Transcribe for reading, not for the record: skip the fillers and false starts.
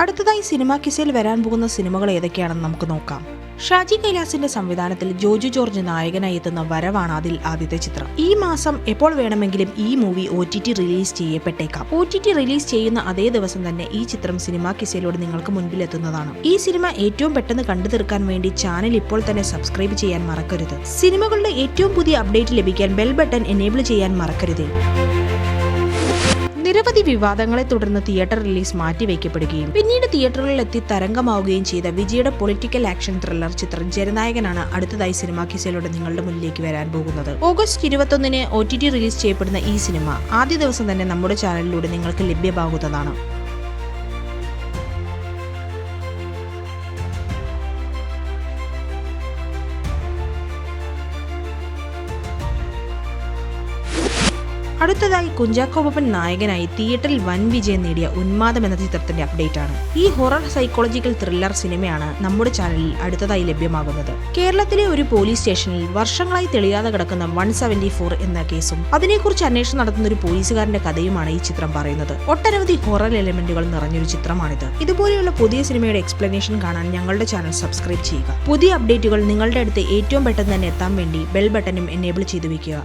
അടുത്തതായി സിനിമാ കിസയിൽ വരാൻ പോകുന്ന സിനിമകൾ ഏതൊക്കെയാണെന്ന് നമുക്ക് നോക്കാം. ഷാജി കൈലാസിന്റെ സംവിധാനത്തിൽ ജോജു ജോർജ് നായകനായി എത്തുന്ന വരവാണ് അതിൽ ആദ്യത്തെ ചിത്രം. ഈ മാസം എപ്പോൾ വേണമെങ്കിലും ഈ മൂവി OTT റിലീസ് ചെയ്യപ്പെട്ടേക്കാം. OTT റിലീസ് ചെയ്യുന്ന അതേ ദിവസം തന്നെ ഈ ചിത്രം സിനിമാ കിസയിലൂടെ നിങ്ങൾക്ക് മുൻപിൽ എത്തുന്നതാണ്. ഈ സിനിമ ഏറ്റവും പെട്ടെന്ന് കണ്ടു തീർക്കാൻ വേണ്ടി ചാനൽ ഇപ്പോൾ തന്നെ സബ്സ്ക്രൈബ് ചെയ്യാൻ മറക്കരുത്. സിനിമകളുടെ ഏറ്റവും പുതിയ അപ്ഡേറ്റ് ലഭിക്കാൻ ബെൽ ബട്ടൺ എനേബിൾ ചെയ്യാൻ മറക്കരുത്. നിരവധി വിവാദങ്ങളെ തുടർന്ന് തിയേറ്റർ റിലീസ് മാറ്റിവെക്കപ്പെടുകയും പിന്നീട് തിയേറ്ററുകളിലെത്തി തരംഗമാവുകയും ചെയ്ത വിജയുടെ പൊളിറ്റിക്കൽ ആക്ഷൻ ത്രില്ലർ ചിത്രം ജനനായകനാണ് അടുത്തതായി സിനിമാ കിസയിലൂടെ നിങ്ങളുടെ മുന്നിലേക്ക് വരാൻ പോകുന്നത്. ഓഗസ്റ്റ് 21-ന് OTT റിലീസ് ചെയ്യപ്പെടുന്ന ഈ സിനിമ ആദ്യ ദിവസം തന്നെ നമ്മുടെ ചാനലിലൂടെ നിങ്ങൾക്ക് ലഭ്യമാകുന്നതാണ്. അടുത്തതായി കുഞ്ചാക്കോ ബോബൻ നായകനായി തിയേറ്ററിൽ വൻ വിജയം നേടിയ ഉന്മാദം എന്ന ചിത്രത്തിന്റെ അപ്ഡേറ്റ് ആണ്. ഈ ഹൊറർ സൈക്കോളജിക്കൽ ത്രില്ലർ സിനിമയാണ് നമ്മുടെ ചാനലിൽ അടുത്തതായി ലഭ്യമാകുന്നത്. കേരളത്തിലെ ഒരു പോലീസ് സ്റ്റേഷനിൽ വർഷങ്ങളായി തെളിയാതെ കിടക്കുന്ന 174 എന്ന കേസും അതിനെക്കുറിച്ച് അന്വേഷണം നടത്തുന്ന ഒരു പോലീസുകാരന്റെ കഥയുമാണ് ഈ ചിത്രം പറയുന്നത്. ഒട്ടനവധി ഹൊറർ എലിമെന്റുകൾ നിറഞ്ഞൊരു ചിത്രമാണിത്. ഇതുപോലെയുള്ള പുതിയ സിനിമയുടെ എക്സ്പ്ലനേഷൻ കാണാൻ ഞങ്ങളുടെ ചാനൽ സബ്സ്ക്രൈബ് ചെയ്യുക. പുതിയ അപ്ഡേറ്റുകൾ നിങ്ങളുടെ അടുത്ത് ഏറ്റവും പെട്ടെന്ന് തന്നെ എത്താൻ വേണ്ടി ബെൽ ബട്ടണും എനേബിൾ ചെയ്തു വെക്കുക.